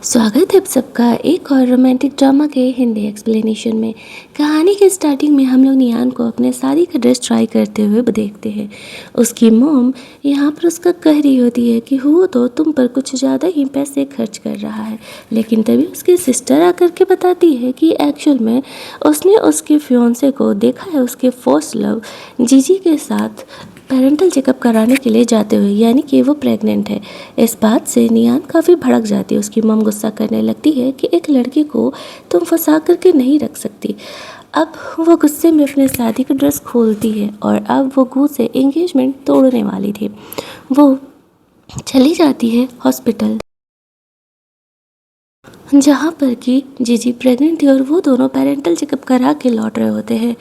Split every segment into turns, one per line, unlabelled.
स्वागत है आप सबका एक और रोमांटिक ड्रामा के हिंदी एक्सप्लेनेशन में। कहानी के स्टार्टिंग में हम लोग नियान को अपने शादी का ड्रेस ट्राई करते हुए देखते हैं। उसकी मॉम यहाँ पर उसका कह रही होती है कि वो तो तुम पर कुछ ज़्यादा ही पैसे खर्च कर रहा है, लेकिन तभी उसकी सिस्टर आकर के बताती है कि एक्चुअल में उसने उसके फियोंसे को देखा है उसके फर्स्ट लव जीजी के साथ पेरेंटल चेकअप कराने के लिए जाते हुए, यानी कि वो प्रेग्नेंट है। इस बात से नियान काफ़ी भड़क जाती है। उसकी मम गुस्सा करने लगती है कि एक लड़की को तुम फंसा करके नहीं रख सकती। अब वो गुस्से में अपने शादी का ड्रेस खोलती है और अब वो गू से एंगेजमेंट तोड़ने वाली थी। वो चली जाती है हॉस्पिटल, जहाँ पर कि जीजी प्रेग्नेंट थी और वो दोनों पेरेंटल चेकअप करा के लौट रहे होते हैं।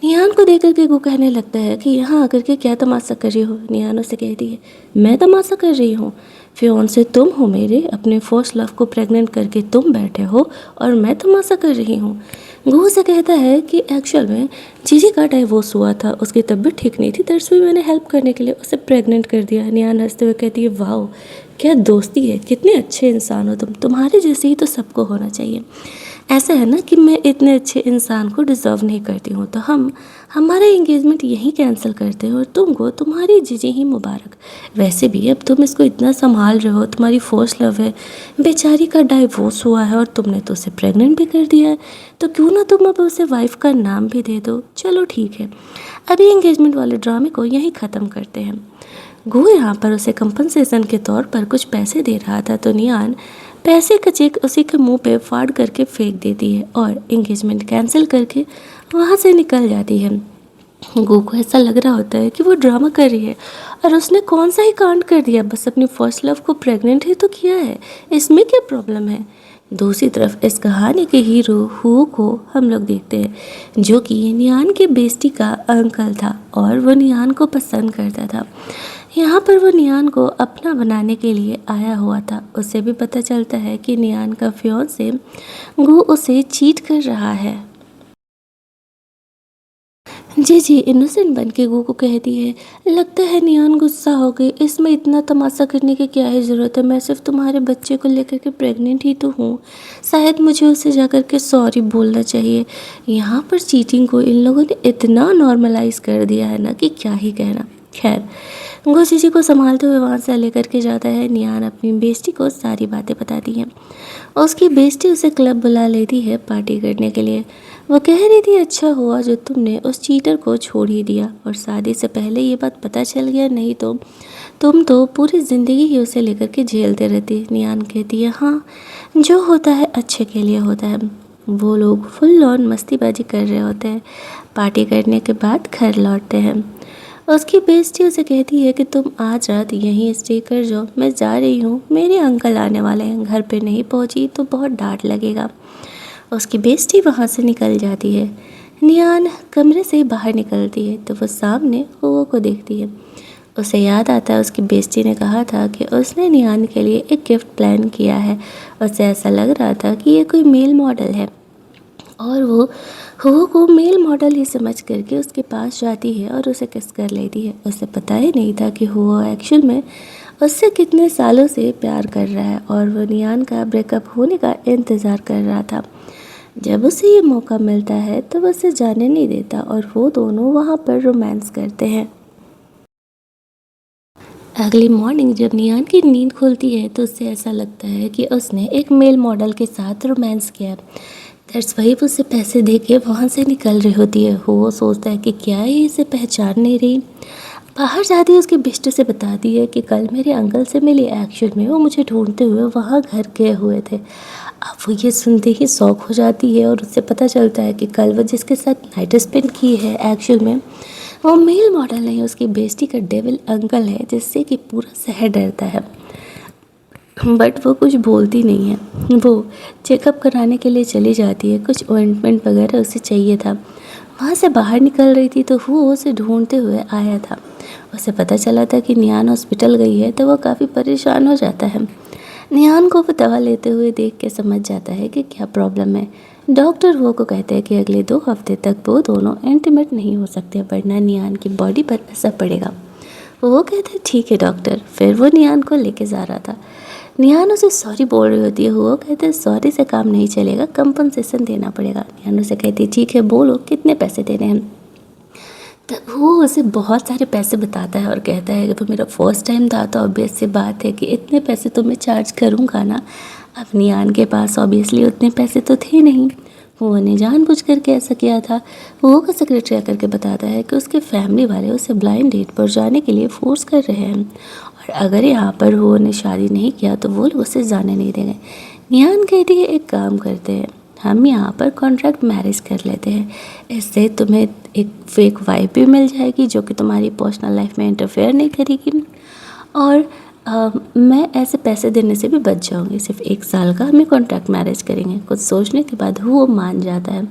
निहान को देख करके वो कहने लगता है कि यहाँ आकर के क्या तमाशा कर रही हो। निहान उसे कहती है, मैं तमाशा कर रही हूँ? फियोंसे तुम हो मेरे, अपने फर्स्ट लव को प्रेग्नेंट करके तुम बैठे हो और मैं तमाशा कर रही हूँ। गू से कहता है कि एक्चुअल में जीजी का डाइवोर्स हुआ था, उसकी तबीयत ठीक नहीं थी, दरअसल मैंने हेल्प करने के लिए उसे प्रेग्नेंट कर दिया। निहान हंसते हुए कहती है, वाह क्या दोस्ती है, कितने अच्छे इंसान हो तुम, तुम्हारे जैसे ही तो सबको होना चाहिए। ऐसा है ना कि मैं इतने अच्छे इंसान को डिज़र्व नहीं करती हूँ, तो हम हमारा एंगेजमेंट यहीं कैंसिल करते हैं और तुमको तुम्हारी जीजी ही मुबारक। वैसे भी अब तुम इसको इतना संभाल रहे हो, तुम्हारी फर्स्ट लव है, बेचारी का डाइवोर्स हुआ है और तुमने तो उसे प्रेग्नेंट भी कर दिया है, तो क्यों ना तुम अब उसे वाइफ का नाम भी दे दो। चलो ठीक है, अभी एंगेजमेंट वाले ड्रामे को यहीं ख़त्म करते हैं। गू यहाँ पर उसे कंपनसेशन के तौर पर कुछ पैसे दे रहा था, तो नियान पैसे का चेक उसी के मुंह पे फाड़ करके फेंक देती है और एंगेजमेंट कैंसिल करके वहाँ से निकल जाती है। गू को ऐसा लग रहा होता है कि वो ड्रामा कर रही है और उसने कौन सा ही कांड कर दिया, बस अपनी फर्स्ट लव को प्रेग्नेंट ही तो किया है, इसमें क्या प्रॉब्लम है। दूसरी तरफ इस कहानी के हीरो हु को हम लोग देखते हैं, जो कि नियान के बेस्टी का अंकल था और वो नियान को पसंद करता था। यहाँ पर वो नियान को अपना बनाने के लिए आया हुआ था। उसे भी पता चलता है कि नियान का फियोंसे गू उसे चीट कर रहा है। जी इनोसेंट बन के गू को कहती है, लगता है नियान गुस्सा हो गई, इसमें इतना तमाशा करने की क्या है ज़रूरत है, मैं सिर्फ तुम्हारे बच्चे को लेकर के प्रेग्नेंट ही तो हूँ, शायद मुझे उसे जा कर के सॉरी बोलना चाहिए। यहाँ पर चीटिंग को इन लोगों ने इतना नॉर्मलाइज कर दिया है ना कि क्या ही कहना। खैर, गो जीजी को संभालते हुए वहाँ से लेकर के जाता है। नियान अपनी बेस्टी को सारी बातें बताती है। उसकी बेस्टी उसे क्लब बुला लेती है पार्टी करने के लिए। वो कह रही थी, अच्छा हुआ जो तुमने उस चीटर को छोड़ ही दिया और शादी से पहले ये बात पता चल गया, नहीं तो तुम तो पूरी ज़िंदगी ही उसे लेकर के झेलते रहती। नियान कहती है, हाँ जो होता है अच्छे के लिए होता है। वो लोग फुल ऑन मस्तीबाजी कर रहे होते हैं। पार्टी करने के बाद घर लौटते हैं। उसकी बेस्टी उसे कहती है कि तुम आज रात यहीं स्टे कर जाओ, मैं जा रही हूँ, मेरे अंकल आने वाले हैं, घर पे नहीं पहुँची तो बहुत डांट लगेगा। उसकी बेस्टी वहाँ से निकल जाती है। नियान कमरे से बाहर निकलती है तो वो सामने हुओ को देखती है। उसे याद आता है उसकी बेस्टी ने कहा था कि उसने नियान के लिए एक गिफ्ट प्लान किया है। उसे ऐसा लग रहा था कि ये कोई मेल मॉडल है और वो हुओ को मेल मॉडल ही समझ करके उसके पास जाती है और उसे किस कर लेती है। उसे पता ही नहीं था कि हुओ एक्चुअल में उससे कितने सालों से प्यार कर रहा है और वो नियान का ब्रेकअप होने का इंतज़ार कर रहा था। जब उसे ये मौका मिलता है तो वो उसे जाने नहीं देता और वो दोनों वहाँ पर रोमांस करते हैं। अगली मॉर्निंग जब नियान की नींद खुलती है तो उससे ऐसा लगता है कि उसने एक मेल मॉडल के साथ रोमांस किया। दैट्स वाई वो उसे पैसे दे के वहाँ से निकल रही होती है। वो सोचता है कि क्या ये इसे पहचान नहीं रही। बाहर जाती है, उसकी बिस्टर से बताती है कि कल मेरे अंकल से मिली, एक्चुअल में वो मुझे ढूंढते हुए वहाँ घर गए हुए थे। अब वो ये सुनते ही शौक हो जाती है और उससे पता चलता है कि कल वो जिसके साथ नाइट स्पेंड की है एक्चुअल में वो मेल मॉडल नहीं, उसकी बेस्टी का डेविल अंकल है, जिससे कि पूरा शहर डरता है। बट वो कुछ बोलती नहीं है। वो चेकअप कराने के लिए चली जाती है, कुछ ऑइंटमेंट वगैरह उसे चाहिए था। वहाँ से बाहर निकल रही थी तो वो उसे ढूंढते हुए आया था। उसे पता चला था कि नियान हॉस्पिटल गई है तो वो काफ़ी परेशान हो जाता है। नियान को वो दवा लेते हुए देख के समझ जाता है कि क्या प्रॉब्लम है। डॉक्टर वो को कहते हैं कि अगले 2 हफ्ते तक वो दोनों इंटीमेट नहीं हो सकते, वरना नियान की बॉडी पर असर पड़ेगा। वो कहते हैं ठीक है डॉक्टर। फिर वो नियान को लेके जा रहा था। निहान उसे सॉरी बोल रही होती है। वो कहते हैं सॉरी से काम नहीं चलेगा, कंपनसेशन देना पड़ेगा। निहान उसे कहती है ठीक है बोलो कितने पैसे देने हैं। तब वो उसे बहुत सारे पैसे बताता है और कहता है कि वो मेरा फर्स्ट टाइम था तो ऑब्वियस सी बात है कि इतने पैसे तो मैं चार्ज करूँगा ना। अब नियान के पास ऑब्वियसली उतने पैसे तो थे नहीं, वो ने जानबूझ करके ऐसा किया था। वो का सेक्रेटरी आकर के बताता है कि उसके फैमिली वाले उसे ब्लाइंड डेट पर जाने के लिए फोर्स कर रहे हैं और अगर यहाँ पर वो ने शादी नहीं किया तो वो लोग उसे जाने नहीं देंगे। नियान कहती है एक काम करते हैं, हम यहाँ पर कॉन्ट्रैक्ट मैरिज कर लेते हैं, इससे तुम्हें एक फेक वाइफ भी मिल जाएगी जो कि तुम्हारी पर्सनल लाइफ में इंटरफेयर नहीं करेगी और मैं ऐसे पैसे देने से भी बच जाऊंगी। सिर्फ 1 साल का हमें कॉन्ट्रैक्ट मैरिज करेंगे। कुछ सोचने के बाद वो मान जाता है।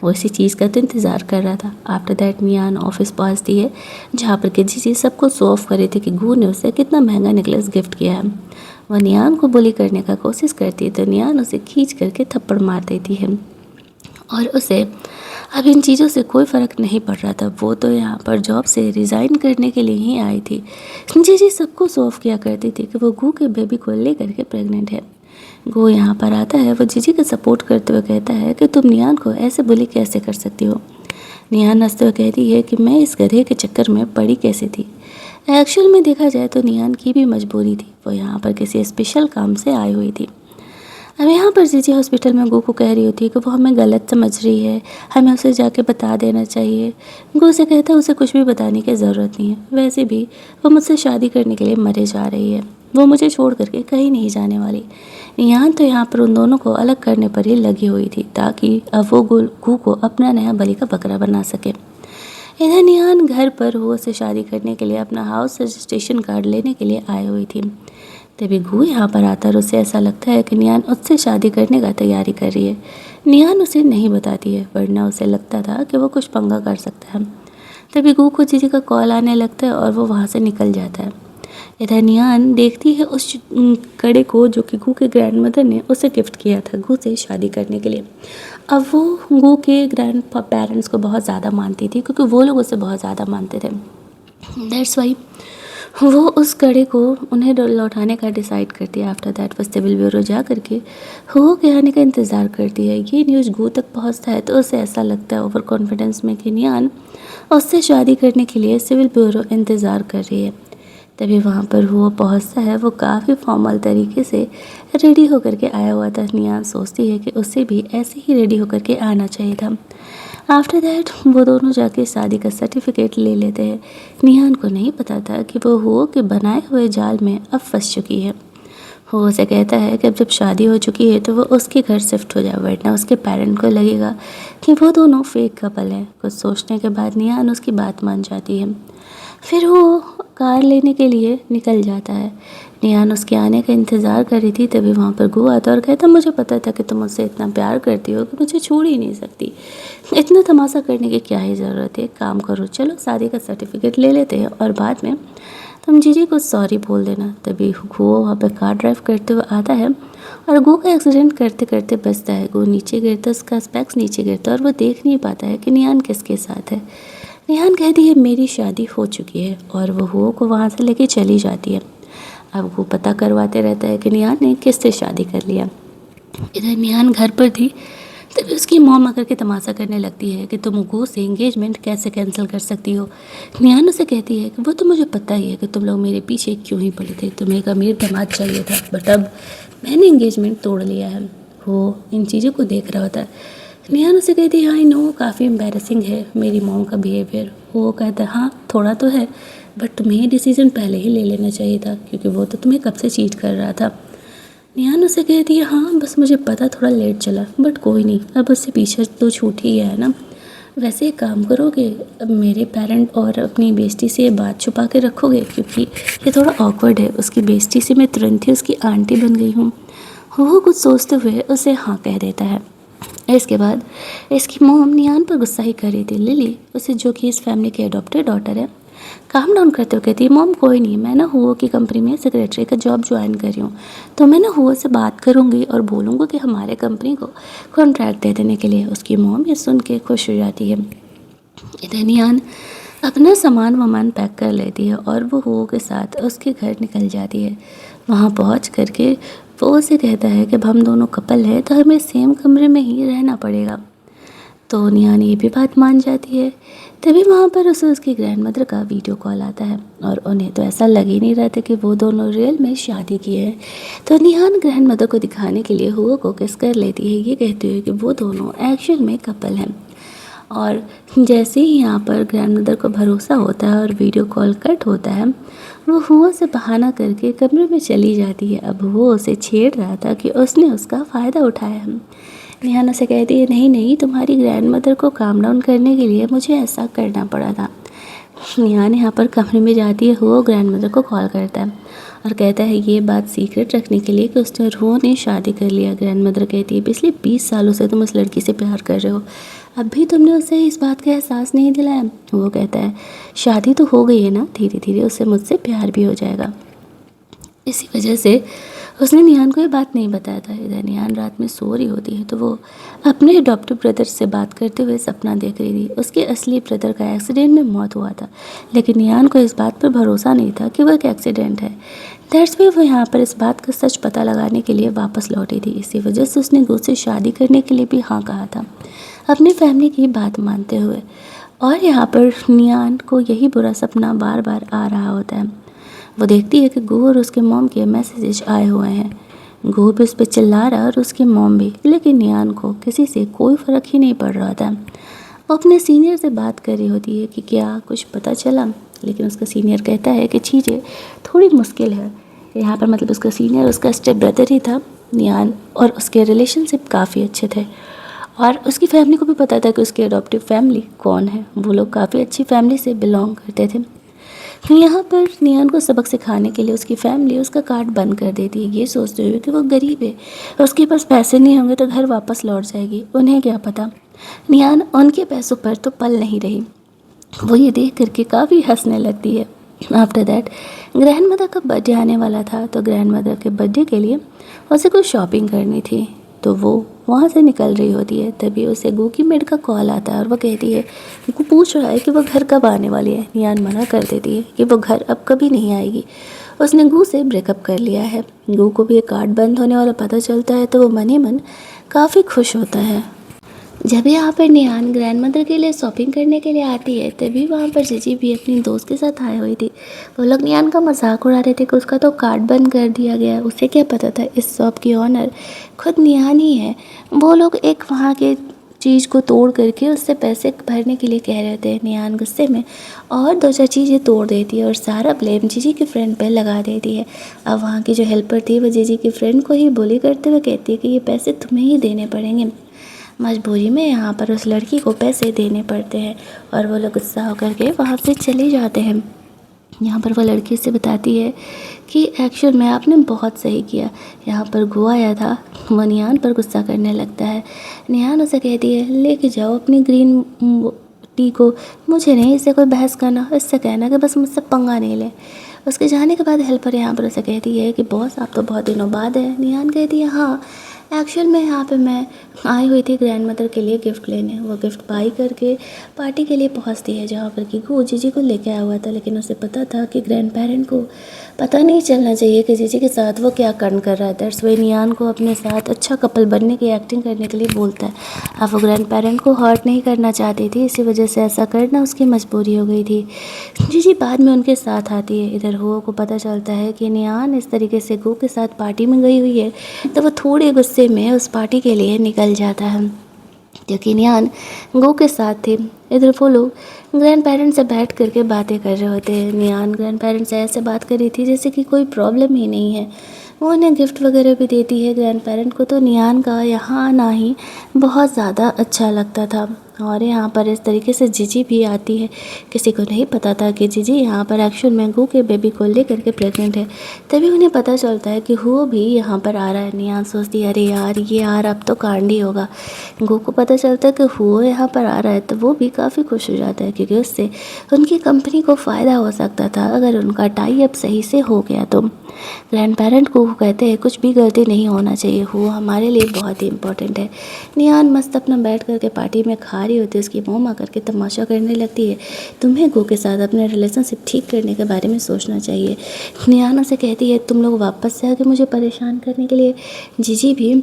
वो इसी चीज़ का तो इंतज़ार कर रहा था। आफ्टर दैट नियान ऑफिस पहुंचती है जहाँ पर कि जी सबको शो ऑफ कर रही थी कि गू ने उसे कितना महंगा नेकलेस गिफ्ट किया है। वह नियान को बुली करने का कोशिश करती है तो नियान उसे खींच करके थप्पड़ मार देती है और उसे अब इन चीज़ों से कोई फ़र्क नहीं पड़ रहा था। वो तो यहाँ पर जॉब से रिज़ाइन करने के लिए ही आई थी। जी सबको शो ऑफ किया करती थी कि वो गू के बेबी को ले करके प्रेग्नेंट है। गू यहाँ पर आता है, वो जीजी का सपोर्ट करते हुए कहता है कि तुम नियान को ऐसे बुली कैसे कर सकती हो। नियान हंसते हुए कहती है कि मैं इस गधे के चक्कर में पड़ी कैसे थी। एक्चुअल में देखा जाए तो नियान की भी मजबूरी थी, वो यहाँ पर किसी स्पेशल काम से आई हुई थी। अब यहाँ पर जीजी हॉस्पिटल में गू को कह रही होती है कि वो हमें गलत समझ रही है, हमें उसे जाके बता देना चाहिए। गू से कहता है उसे कुछ भी बताने की ज़रूरत नहीं है, वैसे भी वो मुझसे शादी करने के लिए मरे जा रही है, वो मुझे छोड़ करके कहीं नहीं जाने वाली। यहाँ तो यहाँ पर उन दोनों को अलग करने पर ही लगी हुई थी ताकि अब वो गू को अपना नया बलि का बकरा बना सके। इधर निहान घर पर वो से शादी करने के लिए अपना हाउस रजिस्ट्रेशन कार्ड लेने के लिए आई हुई थी। तभी गू यहाँ पर आता और उसे ऐसा लगता है कि नियान उससे शादी करने का तैयारी कर रही है। नियान उसे नहीं बताती है वरना उसे लगता था कि वो कुछ पंगा कर सकता है। तभी गू को जीजी का कॉल आने लगता है और वो वहाँ से निकल जाता है। इधर नियान देखती है उस कड़े को जो कि गू के ग्रैंडमदर ने उसे गिफ्ट किया था गू से शादी करने के लिए। अब वो गू के ग्रैंड पेरेंट्स को बहुत ज़्यादा मानती थी क्योंकि वो लोग उसे बहुत ज़्यादा मानते थे। दैट्स वाई वो उस कड़े को उन्हें लौटाने का डिसाइड करती है। आफ्टर दैट वो सिविल ब्यूरो जा करके हो के आने का इंतज़ार करती है। ये न्यूज़ गू तक पहुंचता है तो उसे ऐसा लगता है ओवर कॉन्फिडेंस में कि नियान उससे शादी करने के लिए सिविल ब्यूरो इंतज़ार कर रही है। तभी वहाँ पर वो पहुँचता है। वो काफ़ी फॉर्मल तरीके से रेडी होकर के आया हुआ था। नियान सोचती है कि उसे भी ऐसे ही रेडी होकर के आना चाहिए था। आफ्टर दैट वो दोनों जाके शादी का सर्टिफिकेट ले लेते हैं। निहान को नहीं पता था कि वो हो के बनाए हुए जाल में अब फंस चुकी है। वो उसे कहता है कि अब जब शादी हो चुकी है तो वो उसके घर शिफ्ट हो जाए वरना उसके पेरेंट को लगेगा कि वो दोनों फेक कपल है। कुछ सोचने के बाद निहान उसकी बात मान जाती है। फिर वो कार लेने के लिए निकल जाता है। निहान उसके आने का इंतज़ार कर रही थी तभी वहाँ पर गू आता और कहता मुझे पता था कि तुम मुझसे इतना प्यार करती हो कि मुझे छोड़ ही नहीं सकती, इतना तमाशा करने की क्या ही ज़रूरत है। काम करो चलो शादी का सर्टिफिकेट ले लेते हैं और बाद में तुम जीजी को सॉरी बोल देना। तभी गू वहाँ पर कार ड्राइव करते हुए आता है और गू का एक्सीडेंट करते करते बचता है। गू नीचे गिरता, उसका स्पेक्स नीचे गिरता और वो देख नहीं पाता है कि निहान किसके साथ है। निहान कहती है मेरी शादी हो चुकी है और वो हो को वहाँ से लेके चली जाती है। अब वो पता करवाते रहता है कि निहान ने किससे शादी कर लिया। इधर निहान घर पर थी तभी उसकी मॉम आकर के तमाशा करने लगती है कि तुम गू से एंगेजमेंट कैसे कैंसिल कर सकती हो। निहान उसे कहती है कि वो तो मुझे पता ही है कि तुम लोग मेरे पीछे क्यों ही पड़े थे, तुम्हें एक अमीर दामाद चाहिए था बट अब मैंने एंगेजमेंट तोड़ लिया है। वो इन चीज़ों को देख रहा होता है। निहान उसे कहती है आई नो काफ़ी एम्बैरेसिंग है मेरी मॉम का बिहेवियर। वो कहता है हाँ थोड़ा तो है बट तुम्हें ये डिसीज़न पहले ही ले लेना चाहिए था क्योंकि वो तो तुम्हें कब से चीट कर रहा था। निहान उसे कहती है हाँ बस मुझे पता थोड़ा लेट चला बट कोई नहीं, अब उससे पीछे तो छूट ही गया है ना। वैसे एक काम करोगे, अब मेरे पेरेंट और अपनी बेस्टी से बात छुपा के रखोगे क्योंकि ये थोड़ा ऑकवर्ड है। उसकी बेस्टी से मैं तुरंत ही उसकी आंटी बन गई हूँ। वो कुछ सोचते हुए उसे हाँ कह देता है। इसके बाद इसकी मॉम निहान पर गुस्सा ही कर रही थी। लिली उसे जो कि इस फैमिली की अडॉप्टेड डॉटर है काम डाउन करते हुए कहती है मॉम कोई नहीं, मैं ना हुओ की कंपनी में सेक्रेटरी का जॉब ज्वाइन कर रही हूँ तो मैं ना हुओ से बात करूँगी और बोलूँगा कि हमारे कंपनी को कॉन्ट्रैक्ट दे देने के लिए। उसकी मॉम ये सुन के खुश हो जाती है। इधर निहान अपना सामान वामान पैक कर लेती है और वो हुओ के साथ उसके घर निकल जाती है। वहाँ पहुँच करके वो उसे कहता है कि अब हम दोनों कपल हैं तो हमें सेम कमरे में ही रहना पड़ेगा। तो निहान ये भी बात मान जाती है। तभी वहाँ पर उसे उसकी ग्रैंड मदर का वीडियो कॉल आता है और उन्हें तो ऐसा लग ही नहीं रहा था कि वो दोनों रियल में शादी किए हैं। तो निहान ग्रैंड मदर को दिखाने के लिए हुओ को किस कर लेती है, ये कहती हुई कि वो दोनों एक्चुअल में कपल हैं। और जैसे ही यहाँ पर ग्रैंड मदर को भरोसा होता है और वीडियो कॉल कट होता है, वो हुआ से बहाना करके कमरे में चली जाती है। अब वो उसे छेड़ रहा था कि उसने उसका फ़ायदा उठाया है। निहान उसे कहती है, नहीं नहीं, तुम्हारी ग्रैंड मदर को काम डाउन करने के लिए मुझे ऐसा करना पड़ा था। निहान यहाँ पर कमरे में जाती है, हुआ ग्रैंड मदर को कॉल करता है और कहता है ये बात सीक्रेट रखने के लिए कि उसने और हुआ ने शादी कर लिया। ग्रैंड मदर कहती है, पिछले 20 सालों से तुम उस लड़की से प्यार कर रहे हो, अब भी तुमने उसे इस बात का एहसास नहीं दिलाया। वो कहता है, शादी तो हो गई है ना, धीरे धीरे उससे मुझसे प्यार भी हो जाएगा। इसी वजह से उसने निहान को ये बात नहीं बताया था। इधर निहान रात में सो रही होती है तो वो अपने अडॉप्टिव ब्रदर से बात करते हुए सपना देख रही थी। उसके असली ब्रदर का एक्सीडेंट में मौत हुआ था, लेकिन निहान को इस बात पर भरोसा नहीं था कि वह एक एक्सीडेंट है। दैट्स वे वो यहाँ पर इस बात का सच पता लगाने के लिए वापस लौटी थी। इसी वजह से उसने गो से शादी करने के लिए भी हाँ कहा था, अपनी फैमिली की बात मानते हुए। और यहाँ पर निहान को यही बुरा सपना बार बार आ रहा होता है। वो देखती है कि गो और उसके मॉम के मैसेजेस आए हुए हैं। गो भी उस पर चिल्ला रहा और उसकी मॉम भी, लेकिन निहान को किसी से कोई फ़र्क ही नहीं पड़ रहा था। वो अपने सीनियर से बात कर रही होती है कि क्या कुछ पता चला, लेकिन उसका सीनियर कहता है कि चीज़ें थोड़ी मुश्किल है। यहाँ पर मतलब उसका सीनियर उसका स्टेप ब्रदर ही था। निहान और उसके रिलेशनशिप काफ़ी अच्छे थे और उसकी फैमिली को भी पता था कि उसकी अडॉप्टिव फैमिली कौन है। वो लोग काफ़ी अच्छी फैमिली से बिलोंग करते थे। फिर यहाँ पर निहान को सबक सिखाने के लिए उसकी फैमिली उसका कार्ड बंद कर देती है, ये सोचते हुए कि वो गरीब है, उसके पास पैसे नहीं होंगे तो घर वापस लौट जाएगी। उन्हें क्या पता, निहान उनके पैसों पर तो पल नहीं रही। वो ये देख करके काफ़ी हंसने लगती है। आफ्टर दैट ग्रैंड मदर का बर्थडे आने वाला था, तो ग्रैंड मदर के बर्थडे के लिए उसे कुछ शॉपिंग करनी थी, तो वो वहाँ से निकल रही होती है। तभी उसे गो की मेड का कॉल आता है और वो कहती है, वो पूछ रहा है कि वो घर कब आने वाली है। निहान मना कर देती है कि वो घर अब कभी नहीं आएगी, उसने गो से ब्रेकअप कर लिया है। गो को भी एक कार्ड बंद होने वाला पता चलता है तो वो मन ही मन काफ़ी खुश होता है। जब यहाँ पर निहान ग्रैंड मदर के लिए शॉपिंग करने के लिए आती है, तभी वहाँ पर जीजी भी अपनी दोस्त के साथ आई हुई थी। वो लोग निहान का मजाक उड़ा रहे थे कि उसका तो कार्ड बंद कर दिया गया है। उसे क्या पता था इस शॉप की ऑनर खुद निहान ही है। वो लोग एक वहाँ के चीज़ को तोड़ करके उससे पैसे भरने के लिए कह रहे थे। निहान गुस्से में और 2-4 चीज़ें तोड़ देती है और सारा ब्लेम जीजी के फ्रेंड पर लगा देती है। अब वहाँ की जो हेल्पर थी वो जीजी के फ्रेंड को ही बोली करते हुए कहती है कि ये पैसे तुम्हें ही देने पड़ेंगे। मजबूरी में यहाँ पर उस लड़की को पैसे देने पड़ते हैं और वो लोग गुस्सा होकर के वहाँ से चले जाते हैं। यहाँ पर वो लड़की से बताती है कि एक्चुअल में आपने बहुत सही किया, यहाँ पर गो आया था। वो निहान पर गुस्सा करने लगता है। निहान उसे कहती है, लेके जाओ अपनी ग्रीन टी को, मुझे नहीं इससे कोई बहस करना, इससे कहना कि बस मुझसे पंगा नहीं ले। उसके जाने के बाद हेल्पर यहाँ पर उसे कहती है कि बॉस आप तो बहुत दिनों बाद है। निहान कहती है, हाँ एक्चुअल में यहाँ पे मैं आई हुई थी ग्रैंड मदर के लिए गिफ्ट लेने। वो गिफ्ट बाई करके पार्टी के लिए पहुँचती है जहाँ पर कि गो जीजी को लेके आया हुआ था, लेकिन उसे पता था कि ग्रैंड पेरेंट को पता नहीं चलना चाहिए कि जीजी के साथ वो क्या कांड कर रहा है। दैट्स व्हाई निहान को अपने साथ अच्छा कपल बनने की एक्टिंग करने के लिए बोलता है। अब वो ग्रैंड पेरेंट को हर्ट नहीं करना चाहती थी, इसी वजह से ऐसा करना उसकी मजबूरी हो गई थी। जीजी बाद में उनके साथ आती है। इधर हुआ को पता चलता है कि निहान इस तरीके से गो के साथ पार्टी में गई हुई है, तो वो थोड़े गुस्से में उस पार्टी के लिए निकल जाता है, क्योंकि निहान गो के साथ थे। इधर वो लोग ग्रैंड पेरेंट्स से बैठ करके बातें कर रहे होते हैं। निहान ग्रैंड पेरेंट्स से ऐसे बात कर रही थी जैसे कि कोई प्रॉब्लम ही नहीं है। वो उन्हें गिफ्ट वगैरह भी देती है ग्रैंड पेरेंट को। तो निहान का यहाँ आना ही बहुत ज़्यादा अच्छा लगता था। और यहाँ पर इस तरीके से जीजी भी आती है। किसी को नहीं पता था कि जीजी यहाँ पर एक्चुअल में गो के बेबी को लेकर के प्रेग्नेंट है। तभी उन्हें पता चलता है कि हुआ भी यहाँ पर आ रहा है। निहान सोचती है, अरे यार ये यार अब तो कांड ही होगा। गो को पता चलता है कि हुआ यहाँ पर आ रहा है तो वो भी काफ़ी खुश हो जाता है, क्योंकि उससे उनकी कंपनी को फ़ायदा हो सकता था अगर उनका टाई अप सही से हो गया तो। ग्रैंड पेरेंट को कहते हैं कुछ भी गलती नहीं होना चाहिए, वो हमारे लिए बहुत ही इम्पोर्टेंट है। निहान मस्त अपना बैठ करके पार्टी में खा रही होती है उसकी मॉम आकर के तमाशा करने लगती है, तुम्हें गो के साथ अपने रिलेशनशिप ठीक करने के बारे में सोचना चाहिए। निहान उसे कहती है, तुम लोग वापस से आके मुझे परेशान करने के लिए। जीजी भी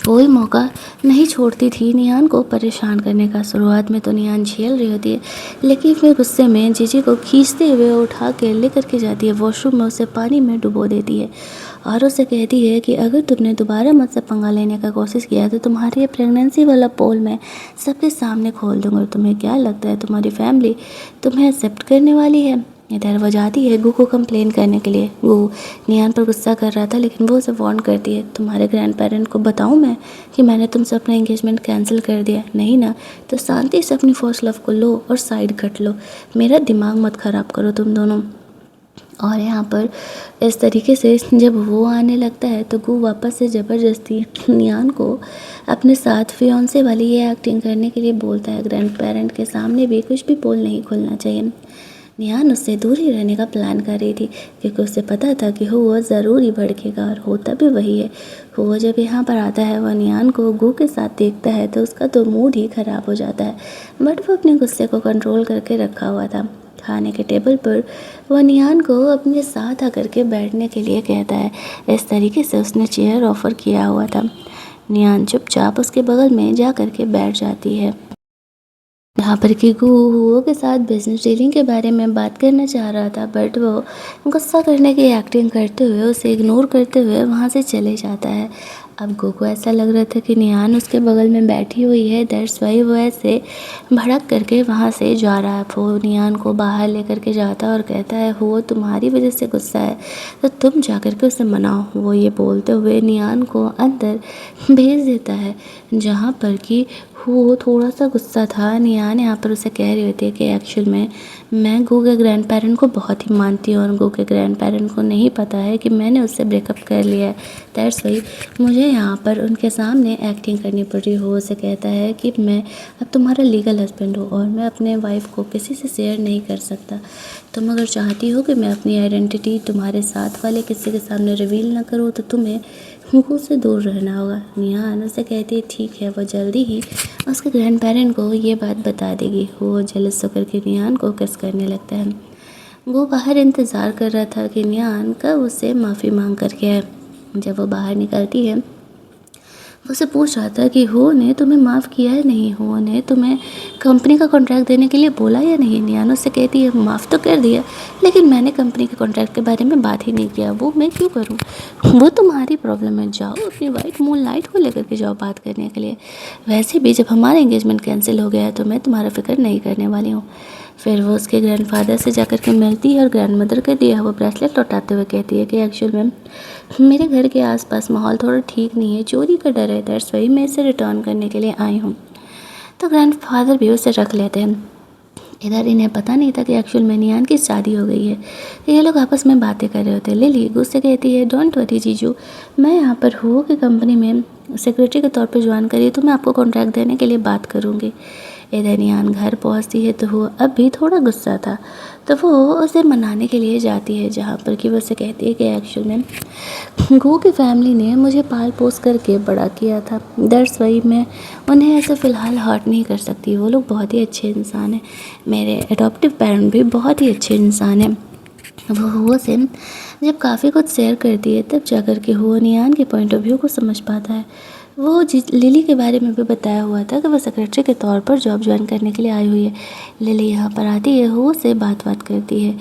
कोई मौका नहीं छोड़ती थी निहान को परेशान करने का। शुरुआत में तो निहान झेल रही होती है, लेकिन फिर गुस्से में जीजी को खींचते हुए उठा के लेकर के जाती है वॉशरूम में, उसे पानी में डुबो देती है और उसे कहती है कि अगर तुमने दोबारा मुझसे पंगा लेने का कोशिश किया तो तुम्हारी ये प्रेगनेंसी वाला पोल मैं सबके सामने खोल दूँगा। तुम्हें क्या लगता है तुम्हारी फैमिली तुम्हें एक्सेप्ट करने वाली है? इधर वो जाती है गू को कंप्लेन करने के लिए। गू निहान पर गुस्सा कर रहा था, लेकिन वो उसे वार्न करती है, तुम्हारे ग्रैंड पेरेंट को बताऊँ मैं कि मैंने तुमसे अपना एंगेजमेंट कैंसिल कर दिया? नहीं ना, तो शांति से अपनी फर्स्ट लव को लो और साइड कट लो, मेरा दिमाग मत ख़राब करो तुम दोनों। और यहाँ पर इस तरीके से जब वो आने लगता है तो गू वापस से ज़बरदस्ती निहान को अपने साथ फियांसे वाली ये एक्टिंग करने के लिए बोलता है। ग्रैंड पेरेंट के सामने भी कुछ भी पोल नहीं खोलना चाहिए। निहान उससे दूर ही रहने का प्लान कर रही थी, क्योंकि उसे पता था कि वो ज़रूर ही भड़केगा, और होता भी वही है। वो जब यहाँ पर आता है, वह निहान को गू के साथ देखता है तो उसका तो मूड ही ख़राब हो जाता है, बट वो अपने गुस्से को कंट्रोल करके रखा हुआ था। खाने के टेबल पर वह निहान को अपने साथ आकर के बैठने के लिए कहता है। इस तरीके से उसने चेयर ऑफ़र किया हुआ था। निहान चुपचाप उसके बगल में जा कर के बैठ जाती है। यहाँ पर कि गू के साथ बिजनेस डीलिंग के बारे में बात करना चाह रहा था, बट वो गुस्सा करने की एक्टिंग करते हुए उसे इग्नोर करते हुए वहाँ से चले जाता है। अब गू को ऐसा लग रहा था कि निहान उसके बगल में बैठी हुई है, दैट्स वाई वो ऐसे भड़क करके वहाँ से जा रहा है। वो निहान को बाहर लेकर के जाता है और कहता है, वो तुम्हारी वजह से गुस्सा है तो तुम जा कर के उसे मनाओ। वो ये बोलते हुए निहान को अंदर भेज देता है, जहाँ पर कि वो थोड़ा सा गुस्सा था। निहान यहाँ पर उसे कह रही होती है कि एक्चुअल में मैं गू के ग्रैंड पेरेंट को बहुत ही मानती हूँ और गू के ग्रैंड पेरेंट को नहीं पता है कि मैंने उससे ब्रेकअप कर लिया है, दैट्स वाई मुझे यहाँ पर उनके सामने एक्टिंग करनी पड़ रही हो। उसे कहता है कि मैं अब तुम्हारा लीगल हस्बैंड हूँ और मैं अपने वाइफ को किसी से शेयर नहीं कर सकता। तुम अगर चाहती हो कि मैं अपनी आइडेंटिटी तुम्हारे साथ वाले किसी के सामने रिवील ना करूँ तो तुम्हें गू से दूर रहना होगा। निहान उसे कहती है ठीक है, वो जल्दी ही उसके ग्रैंड पेरेंट को ये बात बता देगी। वो जलस होकर के निहान को किस करने लगता है। वो बाहर इंतज़ार कर रहा था कि निहान कब उससे माफ़ी मांग करके आए। जब वो बाहर निकलती है, उससे पूछ रहा था कि हो ने तुम्हें माफ़ किया है नहीं, हो ने तुम्हें कंपनी का कॉन्ट्रैक्ट देने के लिए बोला या नहीं। निहान उससे कहती है माफ़ तो कर दिया, लेकिन मैंने कंपनी के कॉन्ट्रैक्ट के बारे में बात ही नहीं किया, वो मैं क्यों करूँ, वो तुम्हारी प्रॉब्लम है। जाओ अपनी वाइफ मूनलाइट को लेकर के जाओ बात करने के लिए। वैसे भी जब हमारा एंगेजमेंट कैंसिल हो गया है तो मैं तुम्हारा फिक्र नहीं करने वाली हूँ। फिर वो उसके ग्रैंडफादर से जाकर के मिलती है और ग्रैंडमदर के दिया वो ब्रेसलेट लौटाते हुए कहती है कि एक्चुअल में मेरे घर के आसपास माहौल थोड़ा ठीक नहीं है, चोरी का डर है, दैट्स वाई मैं इसे रिटर्न करने के लिए आई हूँ। तो ग्रैंडफादर भी उसे रख लेते हैं। इधर इन्हें पता नहीं था कि एक्चुअल में निहान की शादी हो गई है। ये लोग आपस में बातें कर रहे होते हैं। लिली गुस्से कहती है, डोंट वरी जीजू, मैं यहाँ पर हूँ कि कंपनी में सेक्रेटरी के तौर पे ज्वाइन करी तो मैं आपको कॉन्ट्रैक्ट देने के लिए बात करूँगी। इधर निहान घर पहुँचती है तो वो अब भी थोड़ा गुस्सा था, तो वो उसे मनाने के लिए जाती है, जहाँ पर कि वो उसे कहती है कि एक्चुअल में गू की फैमिली ने मुझे पाल पोस करके बड़ा किया था, दैट्स वाई मैं उन्हें ऐसे फ़िलहाल हर्ट नहीं कर सकती। वो लोग बहुत ही अच्छे इंसान हैं, मेरे एडॉप्टिव पेरेंट भी बहुत ही अच्छे इंसान हैं। वो से जब काफ़ी कुछ शेयर करती है तब जाकर के वो निहान के पॉइंट ऑफ व्यू को समझ पाता है। वो लिली के बारे में भी बताया हुआ था कि वो सेक्रेटरी के तौर पर जॉब ज्वाइन करने के लिए आई हुई है। लिली यहाँ पर आती है, वो से बात करती है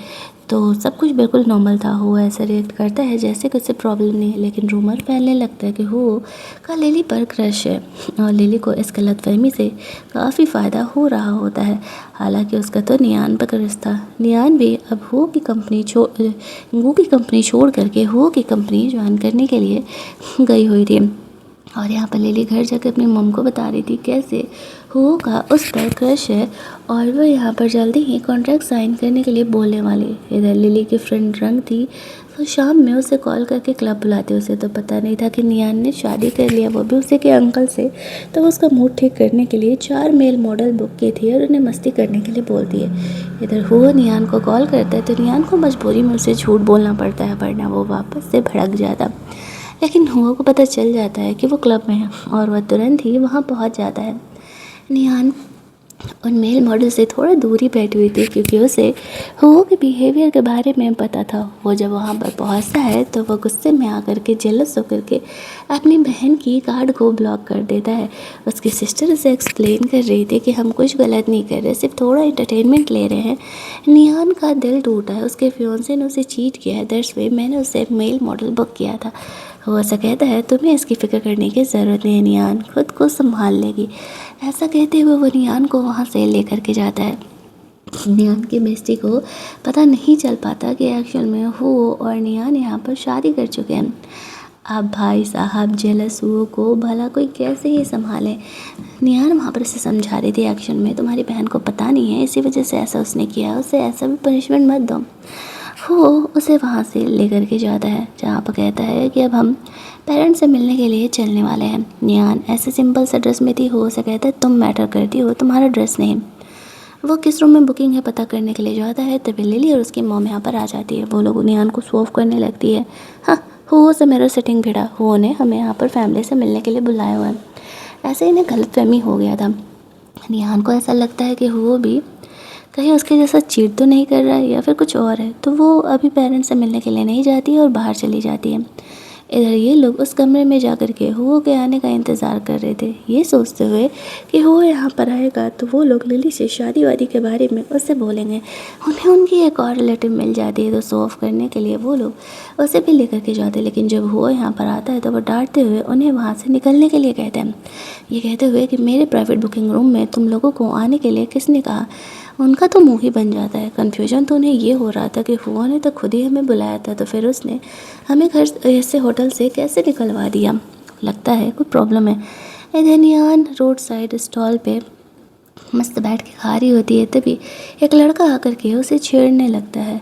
तो सब कुछ बिल्कुल नॉर्मल था। वो ऐसा रिएक्ट करता है जैसे कुछ प्रॉब्लम नहीं है, लेकिन रूमर फैलने लगता है कि वो का लिली पर क्रश है और लिली को इस गलतफहमी से काफ़ी फ़ायदा हो रहा होता है। हालांकि उसका तो निहान पर क्रश था। निहान भी अब गू की कंपनी छोड़ करके हो की कंपनी ज्वाइन करने के लिए गई हुई थी। और यहाँ पर लिली घर जाकर अपनी मम को बता रही थी कैसे हो का उस पर क्रश है और वो यहाँ पर जल्दी ही कॉन्ट्रैक्ट साइन करने के लिए बोलने वाली। इधर लिली की फ्रेंड रंग थी, तो शाम में उसे कॉल करके क्लब बुलाते। उसे तो पता नहीं था कि निहान ने शादी कर लिया, वो भी उसे के अंकल से। तो वो उसका मूड ठीक करने के लिए 4 मेल मॉडल बुक की थी और उन्हें मस्ती करने के लिए बोलती है। इधर हुआ निहान को कॉल करता है तो निहान को मजबूरी में उसे झूठ बोलना पड़ता है, वरना वो वापस से भड़क जाता। लेकिन हुआ को पता चल जाता है कि वो क्लब में है और वह तुरंत ही वहाँ पहुँच जाता है। निहान उन मेल मॉडल से थोड़ा दूर ही बैठी हुई थी, क्योंकि उसे हुओ के बिहेवियर के बारे में पता था। वो जब वहाँ पर पहुँचता है तो वो गुस्से में आकर के जेलस होकर के अपनी बहन की कार्ड को ब्लॉक कर देता है। उसकी सिस्टर उसे एक्सप्लेन कर रही थी कि हम कुछ गलत नहीं कर रहे, सिर्फ थोड़ा एंटरटेनमेंट ले रहे हैं। निहान का दिल टूटा है, उसके फियोंसे ने उसे चीट किया है, दैट्स वे मैंने उसे मेल मॉडल बुक किया था। वो ऐसा कहता है, तुम्हें इसकी फ़िक्र करने की ज़रूरत नहीं है निहान, खुद को संभाल लेगी। ऐसा कहते हुए वो निहान को वहाँ से लेकर के जाता है। निहान की बेस्टी को पता नहीं चल पाता कि एक्चुअल में वो और निहान यहाँ पर शादी कर चुके हैं। अब भाई साहब जेलस हुओ को भला कोई कैसे ही संभाले। निहान वहाँ पर उसे समझा रही थी, एक्शन में तुम्हारी बहन को पता नहीं है, इसी वजह से ऐसा उसने किया, उसे ऐसा भी पनिशमेंट मत दो। वो उसे वहाँ से लेकर के जाता है, जहाँ पर कहता है कि अब हम पेरेंट्स से मिलने के लिए चलने वाले हैं। निहान ऐसे सिंपल सा ड्रेस में थी, हो उसे कहता है तुम मैटर करती हो, तुम्हारा ड्रेस नहीं। वो किस रूम में बुकिंग है पता करने के लिए जाता है, तभी लिली और उसकी मॉम यहाँ पर आ जाती है। वो लोग निहान को शो ऑफ करने लगती है। हाँ, हो से मेरा सेटिंग भिड़ा, हो ने हमें यहाँ पर फैमिली से मिलने के लिए बुलाया हुआ है। ऐसे इन्हें गलतफहमी हो गया था। निहान को ऐसा लगता है कि हो भी कहीं उसके जैसा चीट तो नहीं कर रहा है या फिर कुछ और है, तो वो अभी पेरेंट्स से मिलने के लिए नहीं जाती है और बाहर चली जाती है। इधर ये लोग उस कमरे में जाकर के हुओ के आने का इंतज़ार कर रहे थे, ये सोचते हुए कि हुओ यहाँ पर आएगा तो वो लोग लिली से शादी वादी के बारे में उससे बोलेंगे। उन्हें उनकी एक और रिलेटिव मिल जाती है, तो शो ऑफ करने के लिए वो लोग उसे भी लेकर के जाते हैं। लेकिन जब हुओ यहाँ पर आता है तो वो डांटते हुए उन्हें वहाँ से निकलने के लिए कहते हैं, ये कहते हुए कि मेरे प्राइवेट बुकिंग रूम में तुम लोगों को आने के लिए किसने कहा। उनका तो मुंह ही बन जाता है। कन्फ्यूजन तो उन्हें ये हो रहा था कि हुआ ने तो खुद ही हमें बुलाया था, तो फिर उसने हमें घर से होटल से कैसे निकलवा दिया, लगता है कोई प्रॉब्लम है। इधर निहान रोड साइड स्टॉल पे मस्त बैठ के खा रही होती है, तभी एक लड़का आकर के उसे छेड़ने लगता है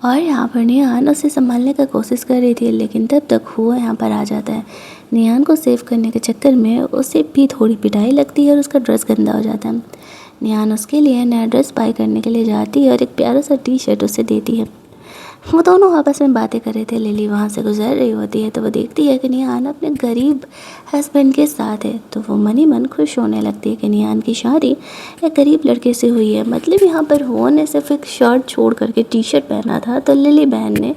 और यहाँ पर निहान उसे संभालने का कोशिश कर रही थी, लेकिन तब तक हुआ यहाँ पर आ जाता है। निहान को सेव करने के चक्कर में उसे भी थोड़ी पिटाई लगती है और उसका ड्रेस गंदा हो जाता है। निहान उसके लिए नया ड्रेस बाय करने के लिए जाती है और एक प्यारा सा टी शर्ट उसे देती है। वो दोनों आपस में बातें कर रहे थे। लिली वहाँ से गुजर रही होती है तो वो देखती है कि निहान अपने गरीब हस्बैंड के साथ है, तो वो मन ही मन खुश होने लगती है कि निहान की शादी एक गरीब लड़के से हुई है। मतलब यहाँ पर हो ने सिर्फ एक शर्ट छोड़ करके टी शर्ट पहना था, तो लिली बहन ने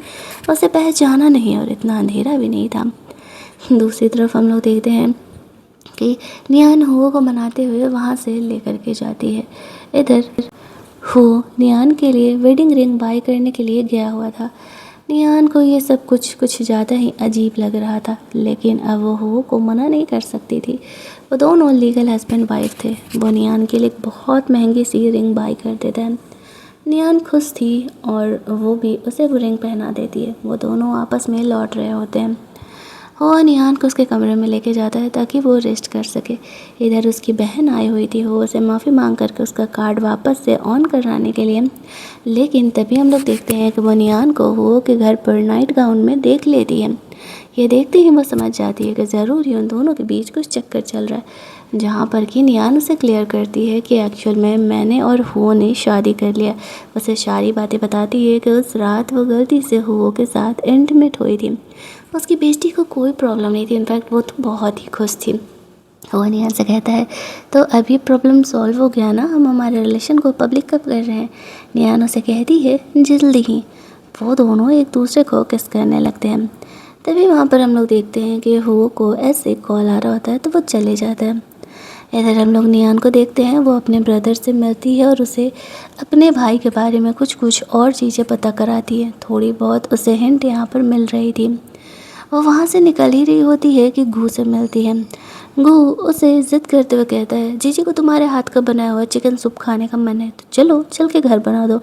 उसे पहचाना नहीं और इतना अंधेरा भी नहीं था। दूसरी तरफ हम लोग देखते हैं कि निहान हुओ को मनाते हुए वहाँ से लेकर के जाती है। इधर हुओ निहान के लिए वेडिंग रिंग बाय करने के लिए गया हुआ था। निहान को ये सब कुछ ज़्यादा ही अजीब लग रहा था, लेकिन अब वो हुओ को मना नहीं कर सकती थी। वो दोनों लीगल हस्बैंड वाइफ थे। वो निहान के लिए एक बहुत महंगी सी रिंग बाय कर देते हैं। निहान खुश थी और वो भी उसे वो रिंग पहना देती है। वो दोनों आपस में लौट रहे होते हैं और निहान को उसके कमरे में लेके जाता है ताकि वो रेस्ट कर सके। इधर उसकी बहन आई हुई थी, वो उसे माफ़ी मांग करके उसका कार्ड वापस से ऑन कराने के लिए, लेकिन तभी हम लोग देखते हैं कि वो निहान को वो के घर पर नाइट गाउन में देख लेती है। ये देखते ही वो समझ जाती है कि ज़रूर ही उन दोनों के बीच कुछ चक्कर चल रहा है, जहाँ पर कि निहान उसे क्लियर करती है कि एक्चुअल में मैंने और हुओ ने शादी कर लिया। उसे सारी बातें बताती है कि उस रात वो गलती से हुओ के साथ इंटीमेट हुई थी। उसकी बेस्टी को कोई प्रॉब्लम नहीं थी, इनफैक्ट वो तो बहुत ही खुश थी। वो निहान से कहता है तो अभी प्रॉब्लम सॉल्व हो गया ना, हम हमारे रिलेशन को पब्लिक कब कर रहे हैं। निहान उसे कहती है जल्दी ही। वो दोनों एक दूसरे को किस करने लगते हैं। तभी वहाँ पर हम लोग देखते हैं कि हुओ को ऐसे कॉल आ रहा होता है तो वो चले जाता है। इधर हम लोग निहान को देखते हैं, वो अपने ब्रदर से मिलती है और उसे अपने भाई के बारे में कुछ और चीज़ें पता कराती है। थोड़ी बहुत उसे हिंट यहाँ पर मिल रही थी। वो वहाँ से निकल ही रही होती है कि गू से मिलती है। गू उसे ज़िद करते हुए कहता है जीजी को तुम्हारे हाथ का बनाया हुआ चिकन सूप खाने का मन है तो चलो चल के घर बना दो,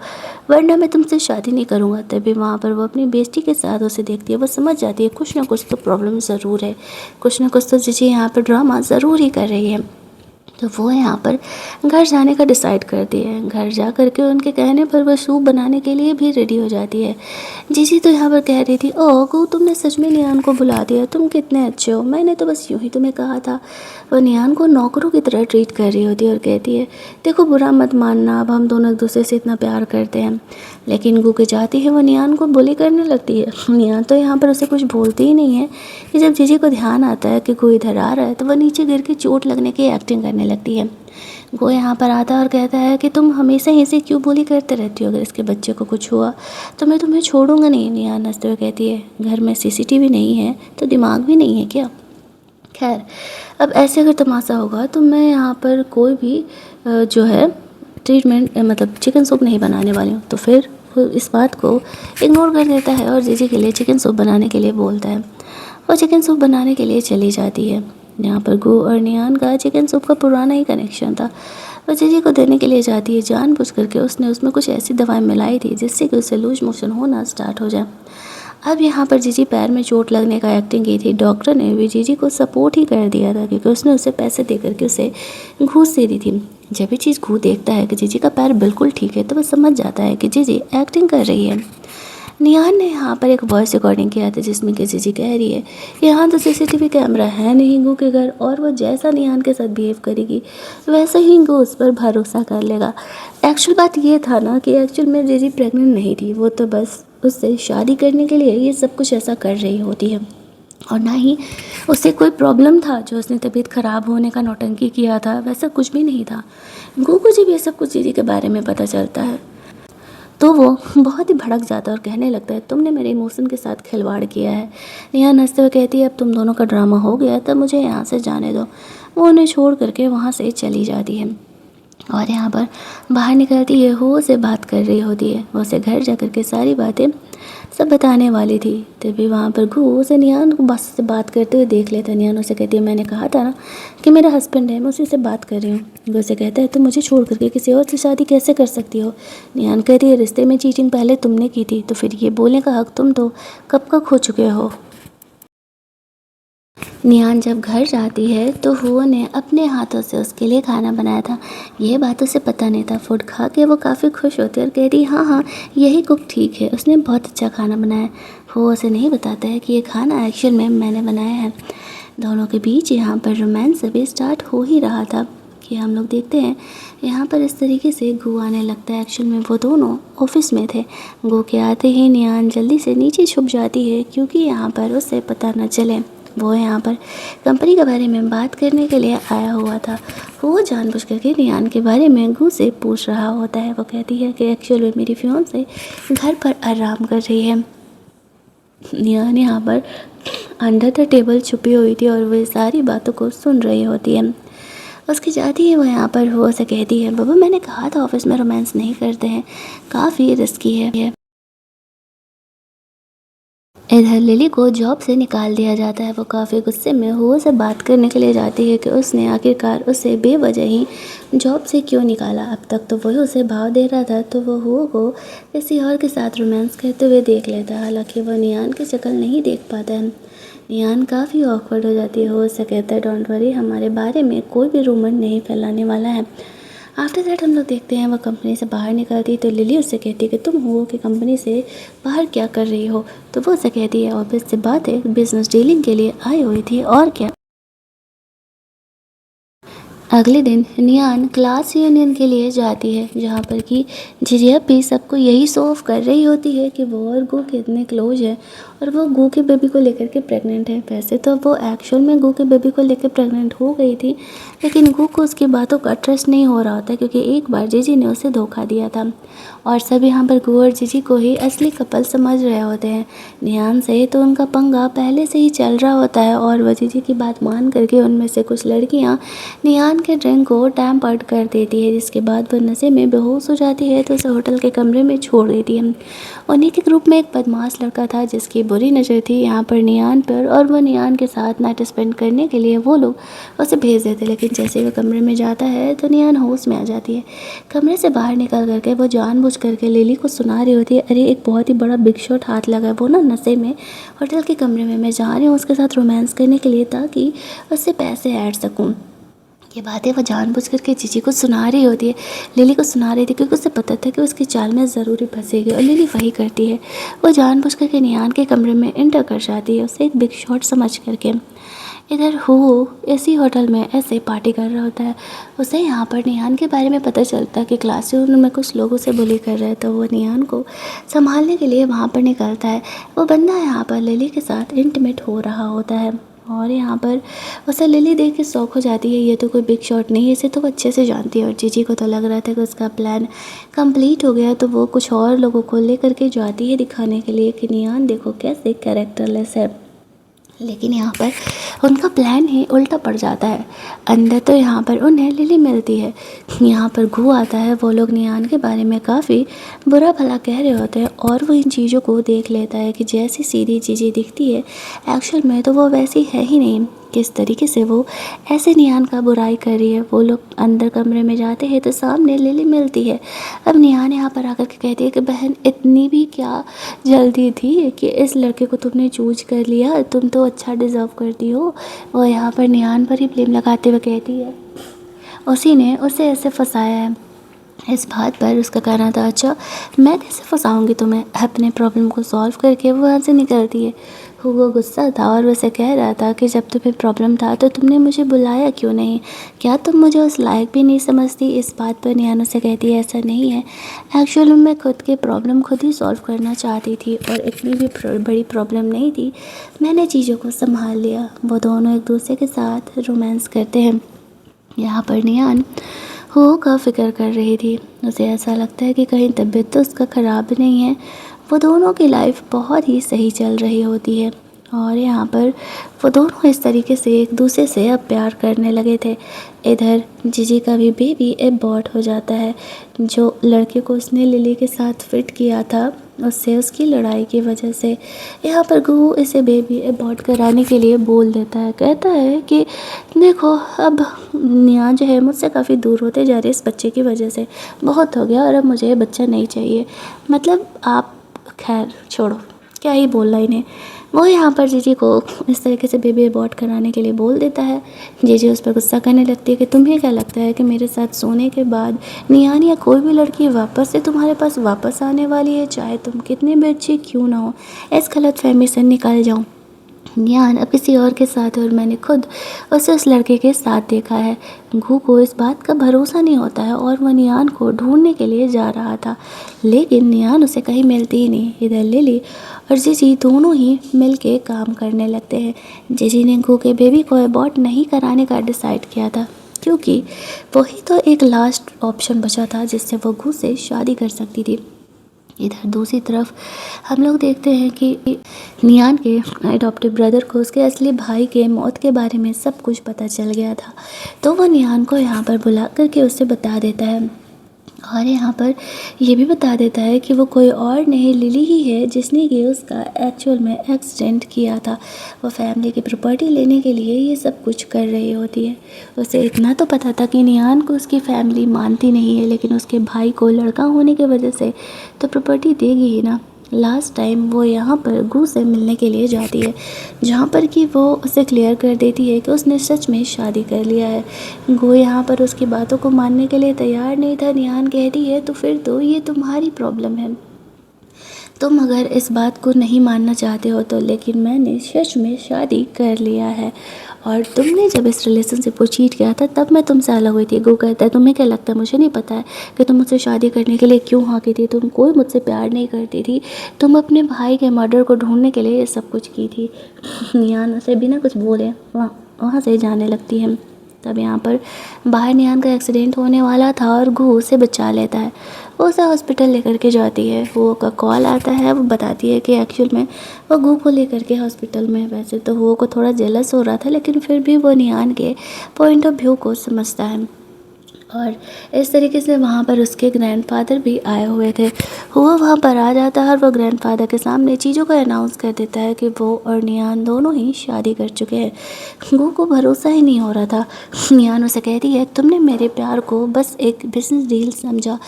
वरना मैं तुमसे शादी नहीं करूँगा। तभी वहाँ पर वो अपनी बेस्टी के साथ उसे देखती है। वो समझ जाती है कुछ ना कुछ तो प्रॉब्लम ज़रूर है, कुछ ना कुछ तो जीजी यहाँ पर ड्रामा ज़रूर ही कर रही है। तो वो यहाँ पर घर जाने का डिसाइड करती है। घर जा कर के उनके कहने पर वह सूप बनाने के लिए भी रेडी हो जाती है। जीजी तो यहाँ पर कह रही थी ओह गो तुमने सच में निहान को बुला दिया, तुम कितने अच्छे हो, मैंने तो बस यूँ ही तुम्हें कहा था। वह निहान को नौकरों की तरह ट्रीट कर रही होती है और कहती है देखो बुरा मत मानना, अब हम दोनों एक दूसरे से इतना प्यार करते हैं। लेकिन गू के जाती है वो निहान को बुली करने लगती है। निहान तो यहाँ पर उसे कुछ बोलती ही नहीं है कि जब जीजी को ध्यान आता है कि गू इधर आ रहा है तो वह नीचे गिर के चोट लगने की एक्टिंग करने लगती है। वो यहाँ पर आता है और कहता है कि तुम हमेशा ऐसे क्यों बोली करते रहती हो, अगर इसके बच्चे को कुछ हुआ तो मैं तुम्हें छोड़ूंगा नहीं। निहान हंसते हुए कहती है, घर में सीसीटीवी नहीं है तो दिमाग भी नहीं है क्या? खैर, अब ऐसे अगर तमाशा होगा तो मैं यहाँ पर कोई भी जो है ट्रीटमेंट मतलब चिकन सूप नहीं बनाने वाली हूँ। तो फिर वो इस बात को इग्नोर कर देता है और जीजी के लिए चिकन सूप बनाने के लिए बोलता है। वो चिकन सूप बनाने के लिए चली जाती है। यहाँ पर गो और निहान का चिकन सूप का पुराना ही कनेक्शन था। वो जीजी को देने के लिए जाती है। जानबूझ करके उसने उसमें कुछ ऐसी दवाएं मिलाई थी जिससे कि उसे लूज मोशन होना स्टार्ट हो जाए। अब यहाँ पर जीजी पैर में चोट लगने का एक्टिंग की थी। डॉक्टर ने भी जीजी को सपोर्ट ही कर दिया था क्योंकि उसने उसे पैसे दे करके उसे घूस दे दी थी। जब भी चीज़ घूस देखता है कि जीजी का पैर बिल्कुल ठीक है तो वह समझ जाता है कि जीजी एक्टिंग कर रही है। निहान ने यहाँ पर एक वॉइस रिकॉर्डिंग किया था जिसमें कि जीजी कह रही है यहाँ तो सीसीटीवी कैमरा है नहीं गो के घर, और वो जैसा निहान के साथ बिहेव करेगी वैसे ही गो उस पर भरोसा कर लेगा। एक्चुअल बात ये था ना कि एक्चुअल में जीजी प्रेग्नेंट नहीं थी, वो तो बस उससे शादी करने के लिए ये सब कुछ ऐसा कर रही होती है, और ना ही उसे कोई प्रॉब्लम था जो उसने तबीयत ख़राब होने का नौटंकी किया था, वैसा कुछ भी नहीं था। गो को जब ये सब कुछ जीजी के बारे में पता चलता है तो वो बहुत ही भड़क जाता है और कहने लगता है तुमने मेरे इमोशन के साथ खिलवाड़ किया है। निहान हंसते हुए कहती है अब तुम दोनों का ड्रामा हो गया तब मुझे यहाँ से जाने दो। वो उन्हें छोड़ करके वहाँ से चली जाती है और यहाँ पर बाहर निकलती है। वो उसे बात कर रही होती है, वो उसे घर जा कर के सारी बातें सब बताने वाली थी। तभी वहाँ पर घू उसे निहान को बस से बात करते हुए देख लेता है। निहान उसे कहती है मैंने कहा था ना कि मेरा हस्बैंड है, मैं उसी से बात कर रही हूँ। वो उसे कहता है तुम मुझे छोड़ करके किसी और से शादी कैसे कर सकती हो? निहान कहती है रिश्ते में चीटिंग पहले तुमने की थी तो फिर ये बोलने का हक तुम तो कब का खो चुके हो। निहान जब घर जाती है तो हुओ ने अपने हाथों से उसके लिए खाना बनाया था। ये बात उसे पता नहीं था। फूड खा के वो काफ़ी खुश होती है और कहती हाँ हाँ यही कुक ठीक है, उसने बहुत अच्छा खाना बनाया। हुओ उसे नहीं बताता है कि ये खाना एक्चुअल में मैंने बनाया है। दोनों के बीच यहाँ पर रोमांस अभी स्टार्ट हो ही रहा था कि हम लोग देखते हैं यहाँ पर इस तरीके से गू आने लगता है। एक्चुअल में वो दोनों ऑफिस में थे। गू के आते ही निहान जल्दी से नीचे छुप जाती है क्योंकि यहाँ पर उसे पता न चले। वो यहाँ पर कंपनी के बारे में बात करने के लिए आया हुआ था। वो जानबूझ करके निहान के बारे में गू से पूछ रहा होता है। वो कहती है कि एक्चुअल में मेरी फियांसे घर पर आराम कर रही है। निहान यहाँ पर अंडर द टेबल छुपी हुई थी और वे सारी बातों को सुन रही होती है। उसकी जाती है वो यहाँ पर वो से कहती है बाबा मैंने कहा था ऑफिस में रोमांस नहीं करते हैं, काफ़ी रिस्की है। इधर लिली को जॉब से निकाल दिया जाता है। वो काफ़ी गुस्से में हुओ से बात करने के लिए जाती है कि उसने आखिरकार उसे बेवजह ही जॉब से क्यों निकाला। अब तक तो वही उसे भाव दे रहा था तो वो हुओ को किसी और के साथ रोमांस करते हुए देख लेता है। हालांकि वह निहान की शक्ल नहीं देख पाता है। निहान काफ़ी ऑकवर्ड हो जाती है। हो से कहता है डोंट वरी, हमारे बारे में कोई भी रूमर नहीं फैलाने वाला है। आफ्टर दैट हम लोग देखते हैं वह कंपनी से बाहर निकलती तो लिली उससे कहती है कि तुम हो कि कंपनी से बाहर क्या कर रही हो। तो वो उससे कहती है ऑफिस से बात है, बिजनेस डीलिंग के लिए आई हुई थी और क्या। अगले दिन निहान क्लास यूनियन के लिए जाती है जहाँ पर कि झिझिया भी सबको यही शो ऑफ कर रही होती है कि वो और गू कितने क्लोज है और वो गू के बेबी को लेकर के प्रेग्नेंट है। वैसे तो वो एक्चुअल में गू के बेबी को लेकर प्रेग्नेंट हो गई थी, लेकिन गू को उसकी बातों का ट्रस्ट नहीं हो रहा होता क्योंकि एक बार जीजी ने उसे धोखा दिया था और सब यहाँ पर गू और जीजी को ही असली कपल समझ रहे होते हैं। निहान से तो उनका पंगा पहले से ही चल रहा होता है और वह जीजी की बात मान करके उनमें से कुछ लड़कियाँ निहान के ड्रिंक को टैम्पर्ड कर देती है, जिसके बाद वह नशे में बेहोश हो जाती है तो उसे होटल के कमरे में छोड़ देती है। उन्हीं के ग्रुप में एक बदमाश लड़का था जिसकी बुरी नज़र थी यहाँ पर निहान पर और वह निहान के साथ नाइट स्पेंड करने के लिए वो लोग उसे भेज देते। लेकिन जैसे वह कमरे में जाता है तो निहान होश में आ जाती है। कमरे से बाहर निकल करके वो जानबूझ करके लिली को सुना रही होती है अरे एक बहुत ही बड़ा बिग शॉट हाथ लगा है, वो ना नशे में होटल के कमरे में, मैं जा रही हूँ उसके साथ रोमांस करने के लिए ताकि उससे पैसे ऐड सकूँ। ये बातें वो जानबूझ करके जीजी को सुना रही होती है, लिली को सुना रही थी क्योंकि उसे पता था कि उसकी चाल में ज़रूरी फंसेगी और लिली वही करती है। वो जानबूझ करके निहान के कमरे में एंटर कर जाती है उसे एक बिग शॉट समझ करके। इधर हो इसी होटल में ऐसे पार्टी कर रहा होता है। उसे यहाँ पर निहान के बारे में पता चलता है कि क्लासरूम में कुछ लोग उसे बुली कर रहे हैं तो वो निहान को संभालने के लिए वहाँ पर निकलता है। वो बंदा यहाँ पर लिली के साथ इंटीमेट हो रहा होता है।
और यहाँ पर उसे लिली देख के शौक हो जाती है, ये तो कोई बिग शॉट नहीं है, इसे तो वो अच्छे से जानती है। और जीजी को तो लग रहा था कि उसका प्लान कंप्लीट हो गया, तो वो कुछ और लोगों को लेकर के जाती है दिखाने के लिए कि नियान देखो कैसे कैरेक्टरलेस है। लेकिन यहाँ पर उनका प्लान ही उल्टा पड़ जाता है। अंदर तो यहाँ पर उन्हें लिली मिलती है, यहाँ पर घू आता है। वो लोग नियान के बारे में काफ़ी बुरा भला कह रहे होते हैं और वो इन चीज़ों को देख लेता है कि जैसी सीधी चीज़ें दिखती है एक्चुअल में तो वो वैसी है ही नहीं। किस तरीके से वो ऐसे नियान का बुराई कर रही है। वो लोग अंदर कमरे में जाते हैं तो सामने लिली मिलती है। अब नियान यहाँ पर आकर के कहती है कि बहन इतनी भी क्या जल्दी थी कि इस लड़के को तुमने चूज कर लिया, तुम तो अच्छा डिज़र्व करती हो। और यहाँ पर नियान पर ही ब्लेम लगाते हुए कहती है उसी ने उसे ऐसे फंसाया है। इस बात पर उसका कहना था अच्छा मैं कैसे फंसाऊंगी तुम्हें, अपने प्रॉब्लम को सॉल्व करके वो वहाँ से निकलती है। वो गुस्सा था और वैसे कह रहा था कि जब तुम्हें प्रॉब्लम था तो तुमने मुझे बुलाया क्यों नहीं, क्या तुम मुझे उस लायक भी नहीं समझती। इस बात पर नियान से कहती है ऐसा नहीं है, एक्चुअली मैं खुद के प्रॉब्लम खुद ही सॉल्व करना चाहती थी और इतनी भी बड़ी प्रॉब्लम नहीं थी, मैंने चीज़ों को संभाल लिया। वो दोनों एक दूसरे के साथ रोमांस करते हैं। यहाँ पर नियान हो का फिक्र कर रही थी, उसे ऐसा लगता है कि कहीं तबीयत तो उसका ख़राब नहीं है। वो दोनों की लाइफ बहुत ही सही चल रही होती है और यहाँ पर वो दोनों इस तरीके से एक दूसरे से अब प्यार करने लगे थे। इधर जीजी का भी बेबी एबॉर्ट हो जाता है। जो लड़के को उसने लिली के साथ फिट किया था उससे उसकी लड़ाई की वजह से यहाँ पर गुरु इसे बेबी एबॉर्ट कराने के लिए बोल देता है। कहता है कि देखो अब निया जो है मुझसे काफ़ी दूर होते जा रही है इस बच्चे की वजह से, बहुत हो गया और अब मुझे बच्चा नहीं चाहिए। मतलब आप खैर छोड़ो, क्या ही बोलना इन्हें। वो यहाँ पर जीजी को इस तरीके से बेबी अबॉर्ट कराने के लिए बोल देता है। जीजी उस पर गुस्सा करने लगती है कि तुम्हें क्या लगता है कि मेरे साथ सोने के बाद नियान या कोई भी लड़की वापस से तुम्हारे पास वापस आने वाली है, चाहे तुम कितने भी अच्छी क्यों ना हो। इस गलतफहमी से निकल जाऊँ। नियान अब किसी और के साथ है और मैंने खुद उसे उस लड़के के साथ देखा है। घू को इस बात का भरोसा नहीं होता है और वह नियान को ढूंढने के लिए जा रहा था, लेकिन नियान उसे कहीं मिलती ही नहीं। इधर लिली और जीजी दोनों ही मिलके काम करने लगते हैं। जीजी ने घू के बेबी को अबॉर्ट नहीं कराने का डिसाइड किया था क्योंकि वही तो एक लास्ट ऑप्शन बचा था जिससे वो घू से शादी कर सकती थी। इधर दूसरी तरफ हम लोग देखते हैं कि नियान के एडॉप्टिव ब्रदर को उसके असली भाई के मौत के बारे में सब कुछ पता चल गया था, तो वह नियान को यहाँ पर बुला करके उसे बता देता है और यहाँ पर ये भी बता देता है कि वो कोई और नहीं लिली ही है जिसने कि उसका एक्चुअल में एक्सीडेंट किया था। वो फैमिली की प्रॉपर्टी लेने के लिए ये सब कुछ कर रही होती है। उसे इतना तो पता था कि नियान को उसकी फैमिली मानती नहीं है, लेकिन उसके भाई को लड़का होने की वजह से तो प्रॉपर्टी देगी ही ना। लास्ट टाइम वो यहाँ पर गू से मिलने के लिए जाती है, जहाँ पर कि वो उसे क्लियर कर देती है कि उसने सच में शादी कर लिया है। गू यहाँ पर उसकी बातों को मानने के लिए तैयार नहीं था। नियान कहती है तो फिर तो ये तुम्हारी प्रॉब्लम है, तुम अगर इस बात को नहीं मानना चाहते हो तो, लेकिन मैंने सच में शादी कर लिया है और तुमने जब इस रिलेशनशिप को चीट किया था तब मैं तुमसे अलग हुई थी। गो कहता है तुम्हें क्या लगता है मुझे नहीं पता है कि तुम मुझसे शादी करने के लिए क्यों हाँ की थी, तुम कोई मुझसे प्यार नहीं करती थी, तुम अपने भाई के मर्डर को ढूंढने के लिए ये सब कुछ की थी। नियान से बिना कुछ बोले वहाँ से जाने लगती है। तब यहाँ पर बाहर नियान का एक्सीडेंट होने वाला था और घू उसे बचा लेता है, वो उसे हॉस्पिटल लेकर के जाती है। वो का कॉल आता है, वो बताती है कि एक्चुअल में वो घू को लेकर के हॉस्पिटल में। वैसे तो वो को थोड़ा जेलस हो रहा था, लेकिन फिर भी वो नियान के पॉइंट ऑफ व्यू को समझता है और इस तरीके से वहाँ पर उसके ग्रैंडफादर भी आए हुए थे। वो वहाँ पर आ जाता है और वो ग्रैंडफादर के सामने चीज़ों को अनाउंस कर देता है कि वो और नियान दोनों ही शादी कर चुके हैं। गो को भरोसा ही नहीं हो रहा था। नियान उसे कहती है तुमने मेरे प्यार को बस एक बिजनेस डील समझा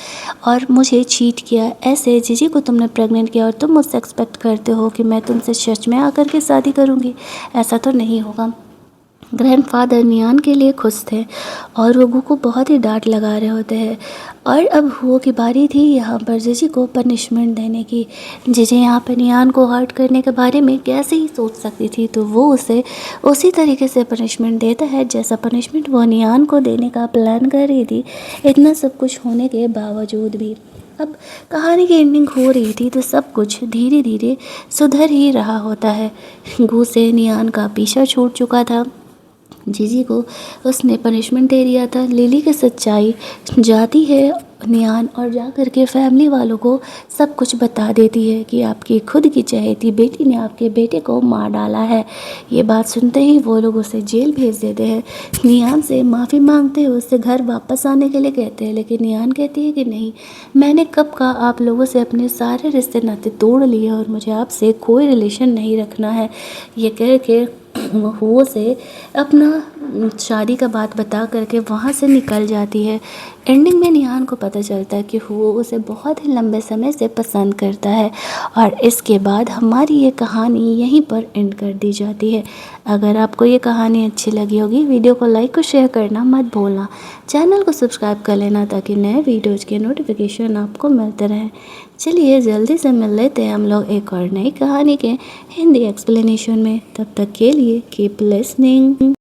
और मुझे चीट किया, ऐसे जीजी को तुमने प्रेग्नेंट किया और तुम मुझसे एक्सपेक्ट करते हो कि मैं तुमसे सच में आकर के शादी करूँगी, ऐसा तो नहीं होगा। ग्रैंडफादर नियान के लिए खुश थे और वो गू को बहुत ही डांट लगा रहे होते हैं और अब वो की बारी थी यहाँ पर जीजी को पनिशमेंट देने की। जीजी यहाँ पर नियान को हर्ट करने के बारे में कैसे ही सोच सकती थी, तो वो उसे उसी तरीके से पनिशमेंट देता है जैसा पनिशमेंट वो नियान को देने का प्लान कर रही थी। इतना सब कुछ होने के बावजूद भी अब कहानी की एंडिंग हो रही थी तो सब कुछ धीरे धीरे सुधर ही रहा होता है। गू से नियान का पीछा छूट चुका था, जीजी को उसने पनिशमेंट दे दिया था। लिली की सच्चाई जाती है नियान और जा कर के फैमिली वालों को सब कुछ बता देती है कि आपकी खुद की चहेती बेटी ने आपके बेटे को मार डाला है। ये बात सुनते ही वो लोग उसे जेल भेज देते हैं। नियान से माफ़ी मांगते हुए उससे घर वापस आने के लिए कहते हैं, लेकिन नियान कहती है कि नहीं, मैंने कब कहा आप लोगों से अपने सारे रिश्ते नाते तोड़ लिए और मुझे आपसे कोई रिलेशन नहीं रखना है। ये कह के वो से अपना शादी का बात बता करके वहाँ से निकल जाती है। एंडिंग में निहान को पता चलता है कि वो उसे बहुत ही लंबे समय से पसंद करता है और इसके बाद हमारी ये कहानी यहीं पर एंड कर दी जाती है। अगर आपको ये कहानी अच्छी लगी होगी, वीडियो को लाइक और शेयर करना मत भूलना। चैनल को सब्सक्राइब कर लेना ताकि नए वीडियोज़ के नोटिफिकेशन आपको मिलते रहें। चलिए जल्दी से मिल लेते हैं हम लोग एक और नई कहानी के हिंदी एक्सप्लेनेशन में। तब तक के लिए कीप लिसनिंग।